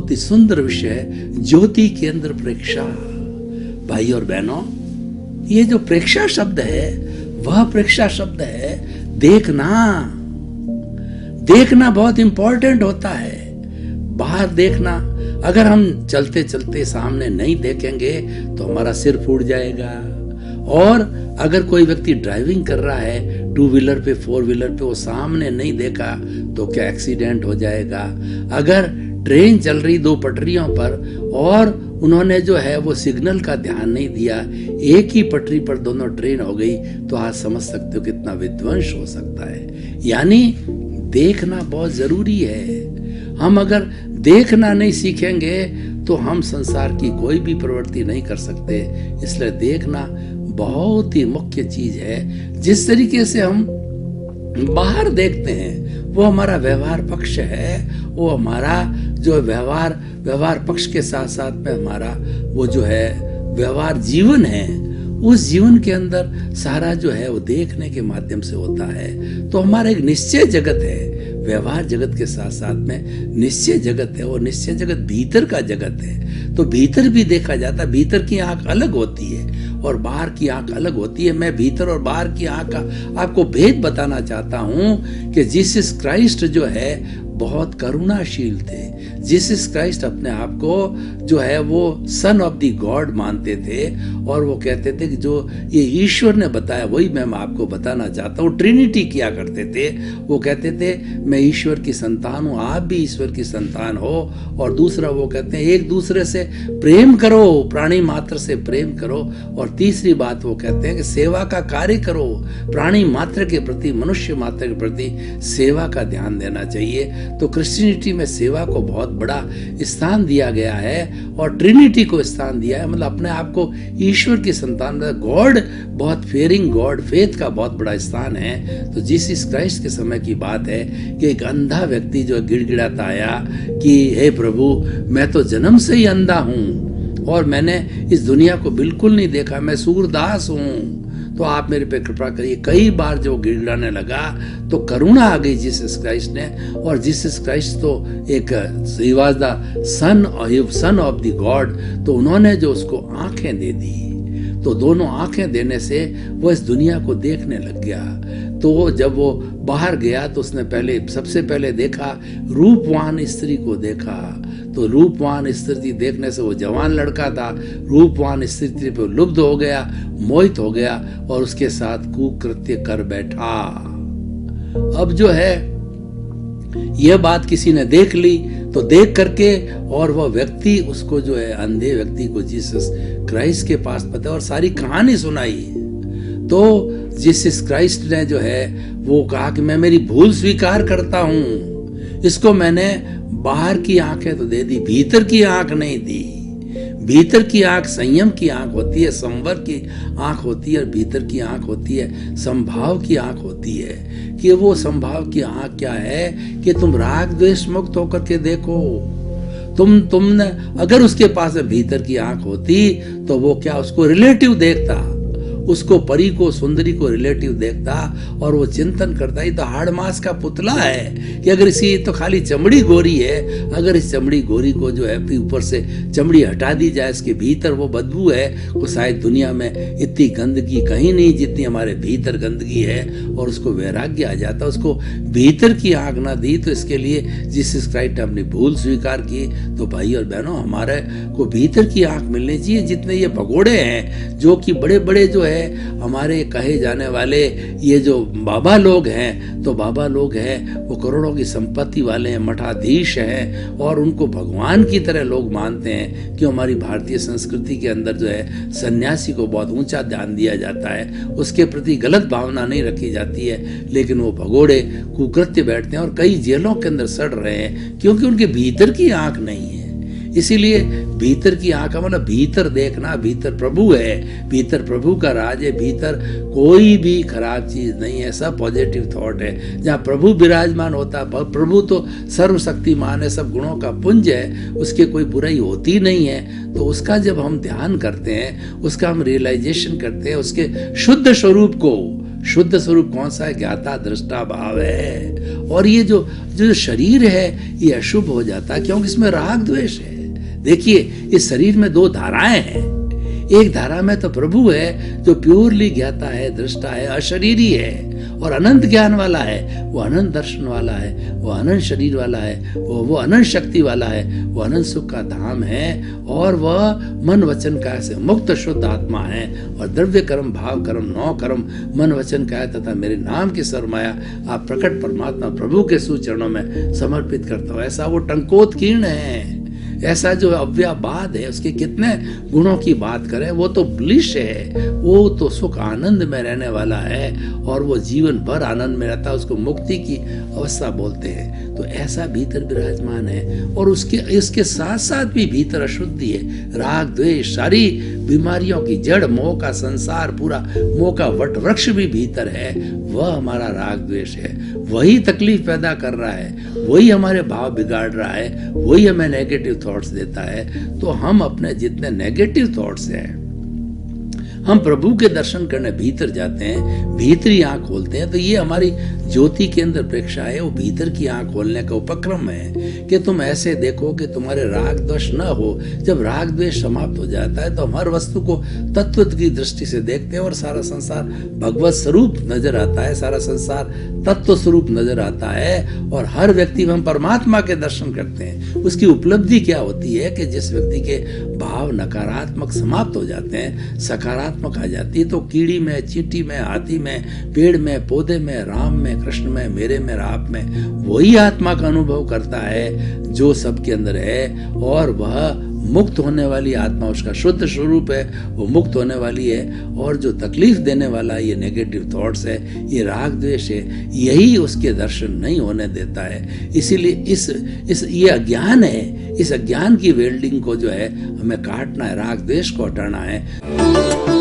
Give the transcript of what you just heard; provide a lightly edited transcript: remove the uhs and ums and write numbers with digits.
बहुत ही सुंदर विषय है, ज्योति केंद्र प्रेक्षा। भाई और बहनों, ये जो प्रेक्षा शब्द है वह प्रेक्षा शब्द है देखना। देखना बहुत इंपॉर्टेंट होता है, बाहर देखना। अगर हम चलते चलते सामने नहीं देखेंगे तो हमारा सिर फूट जाएगा। और अगर कोई व्यक्ति ड्राइविंग कर रहा है टू व्हीलर पे, फोर व्हीलर पे, वो सामने नहीं देखा तो क्या एक्सीडेंट हो जाएगा। अगर ट्रेन चल रही दो पटरियों पर और उन्होंने जो है वो सिग्नल का ध्यान नहीं दिया, एक ही पटरी पर दोनों ट्रेन हो गई, तो आप समझ सकते हो कितना विध्वंस हो सकता है। यानी देखना बहुत जरूरी है। हम अगर देखना नहीं सीखेंगे तो हम संसार की कोई भी प्रवृत्ति नहीं कर सकते। इसलिए देखना बहुत ही मुख्य चीज है। जिस तरीके से हम बाहर देखते हैं वो हमारा व्यवहार पक्ष है, वो हमारा जो व्यवहार पक्ष के साथ साथ में हमारा वो जो है व्यवहार जीवन है, उस जीवन के अंदर सारा जो है वो देखने के माध्यम से होता है। तो हमारा एक निश्चय जगत है, व्यवहार जगत के साथ साथ में निश्चय जगत है, और निश्चय जगत भीतर का जगत है। तो भीतर भी देखा जाता है। भीतर की आंख अलग होती है और बाहर की आंख अलग होती है। मैं भीतर और बाहर की आंख का आपको भेद बताना चाहता हूं कि जीसस क्राइस्ट जो है बहुत करुणाशील थे। जीसस क्राइस्ट अपने आप को जो है वो सन ऑफ द गॉड मानते थे, और वो कहते थे कि जो ये ईश्वर ने बताया वही मैं आपको बताना चाहता हूँ। ट्रिनिटी किया करते थे। वो कहते थे मैं ईश्वर की संतान हूँ, आप भी ईश्वर की संतान हो। और दूसरा वो कहते हैं एक दूसरे से प्रेम करो, प्राणी मात्र से प्रेम करो। और तीसरी बात वो कहते हैं कि सेवा का कार्य करो, प्राणी मात्र के प्रति, मनुष्य मात्र के प्रति सेवा का ध्यान देना चाहिए। तो क्रिश्चियनिटी में सेवा को बहुत बड़ा स्थान दिया गया है और ट्रिनिटी को स्थान दिया है। मतलब अपने आप को ईश्वर की संतान, गॉड, बहुत फेयरिंग गॉड, फेथ का बहुत बड़ा स्थान है। तो जीसस क्राइस्ट के समय की बात है कि एक अंधा व्यक्ति जो गिड़गिड़ाता आया कि हे प्रभु, मैं तो जन्म से ही अंधा हूं और मैंने इस दुनिया को बिल्कुल नहीं देखा, मैं सूरदास हूं, तो आप मेरे पे कृपा करिए। कई बार जो गिड़गिड़ाने लगा तो करुणा आ गई जीसस क्राइस्ट ने, और जीसस क्राइस्ट तो एक he was the son of the God, तो उन्होंने जो उसको आंखें दे दी, तो दोनों आंखें देने से वो इस दुनिया को देखने लग गया। तो जब वो बाहर गया तो उसने सबसे पहले देखा रूपवान स्त्री को देखा। तो रूपवान स्त्री देखने से, वो जवान लड़का था, रूपवान स्त्री पे लुब्ध हो गया, मोहित हो गया और उसके साथ कुकृत्य कर बैठा। अब जो है यह बात किसी ने देख ली, तो देख करके और वह व्यक्ति उसको जो है अंधे व्यक्ति को जीसस क्राइस्ट के पास पता और सारी कहानी सुनाई। तो जीसस क्राइस्ट ने जो है वो कहा कि मैं मेरी भूल स्वीकार करता हूं, इसको मैंने बाहर की आंखें तो दे दी, भीतर की आंख नहीं दी। भीतर की आंख संयम की आंख होती है, संवर की आंख होती है, और भीतर की आंख होती है संभाव की आंख होती है। कि वो संभाव की आंख क्या है कि तुम राग द्वेष मुक्त होकर के देखो। तुमने अगर उसके पास भीतर की आंख होती तो वो क्या उसको रिलेटिव देखता, उसको परी को, सुंदरी को रिलेटिव देखता और वो चिंतन करता ही तो हाड़ मास का पुतला है कि अगर इसी तो खाली चमड़ी गोरी है, अगर इस चमड़ी गोरी को जो है ऊपर से चमड़ी हटा दी जाए, इसके भीतर वो बदबू है, वो शायद दुनिया में इतनी गंदगी कहीं नहीं जितनी हमारे भीतर गंदगी है, और उसको वैराग्य आ जाता। उसको भीतर की आंख ना दी, तो इसके लिए जीसस क्राइस्ट ने अपनी भूल स्वीकार की। तो भाई और बहनों, हमारे को भीतर की आंख मिलनी चाहिए। जितने ये भगोड़े हैं जो कि बड़े बड़े जो है हमारे कहे जाने वाले ये जो बाबा लोग हैं, तो बाबा लोग हैं वो करोड़ों की संपत्ति वाले हैं, मठाधीश हैं, और उनको भगवान की तरह लोग मानते हैं। कि हमारी भारतीय संस्कृति के अंदर जो है सन्यासी को बहुत ऊंचा ध्यान दिया जाता है, उसके प्रति गलत भावना नहीं रखी जाती है, लेकिन वो भगोड़े कुकृत्य बैठते हैं और कई जेलों के अंदर सड़ रहे हैं क्योंकि उनके भीतर की आंख नहीं है। इसीलिए भीतर की आंख मतलब भीतर देखना, भीतर प्रभु है, भीतर प्रभु का राज है, भीतर कोई भी खराब चीज नहीं है, सब पॉजिटिव थॉट है। जहाँ प्रभु विराजमान होता है, प्रभु तो सर्वशक्तिमान है, सब गुणों का पुंज है, उसके कोई बुराई होती नहीं है। तो उसका जब हम ध्यान करते हैं, उसका हम रियलाइजेशन करते हैं, उसके शुद्ध स्वरूप को, शुद्ध स्वरूप कौन सा है? ज्ञाता दृष्टा भाव है। और ये जो जो शरीर है ये अशुभ हो जाता है, क्योंकि इसमें राग द्वेष है। देखिए, इस शरीर में दो धाराएं हैं। एक धारा में तो प्रभु है जो प्योरली ज्ञाता है, दृष्टा है, अशरीरी है और अनंत ज्ञान वाला है, वो अनंत दर्शन वाला है, वो अनंत शरीर वाला है, वो अनंत शक्ति वाला है, वो अनंत सुख का धाम है और वह मन वचन काया से मुक्त शुद्ध आत्मा है। और द्रव्य कर्म, भाव कर्म, नौ कर्म, मन वचन काया तथा मेरे नाम की सरमाया आप प्रकट परमात्मा प्रभु के सुचरणों में समर्पित करता हो। ऐसा वो टंकोत्कीर्ण है, ऐसा जो अव्याबाद है, उसके कितने गुणों की बात करें, वो तो ब्लिश है, वो तो सुख आनंद में रहने वाला है और वो जीवन भर आनंद में रहता है, उसको मुक्ति की अवस्था बोलते हैं। तो ऐसा भीतर विराजमान है और इसके साथ साथ भी भीतर अशुद्धि है, राग द्वेष, सारी बीमारियों की जड़, मोह का संसार, पूरा मोह का वट वृक्ष भी भीतर है। वह हमारा राग द्वेष है, वही तकलीफ पैदा कर रहा है, वही हमारे भाव बिगाड़ रहा है, वही हमें नेगेटिव थॉट्स देता है। तो हम अपने जितने नेगेटिव थॉट्स हैं, हम प्रभु के दर्शन करने भीतर जाते हैं, भीतरी आंख खोलते हैं, तो ये हमारी ज्योति केंद्र प्रेक्षा है, वो भीतर की आंख खोलने का उपक्रम है कि तुम ऐसे देखो कि तुम्हारे राग द्वेष न हो। जब राग द्वेष समाप्त हो जाता है तो हम हर वस्तु को तत्व की दृष्टि से देखते हैं और सारा संसार भगवत स्वरूप नजर आता है, सारा संसार तत्व स्वरूप नजर आता है और हर व्यक्ति में हम परमात्मा के दर्शन करते हैं। उसकी उपलब्धि क्या होती है कि जिस व्यक्ति के भाव नकारात्मक समाप्त हो जाते हैं, सकारात्मक आ जाती है, तो कीड़ी में, चींटी में, हाथी में, पेड़ में, पौधे में, राम में, कृष्ण में, मेरे में, आप में, वही आत्मा का अनुभव करता है जो सबके अंदर है और वह मुक्त होने वाली आत्मा, उसका शुद्ध स्वरूप है, वो मुक्त होने वाली है। और जो तकलीफ देने वाला ये नेगेटिव थॉट्स है, ये राग द्वेष है, यही उसके दर्शन नहीं होने देता है। इसीलिए ये अज्ञान है, इस अज्ञान की वेल्डिंग को जो है हमें काटना है, राग द्वेष को हटाना है।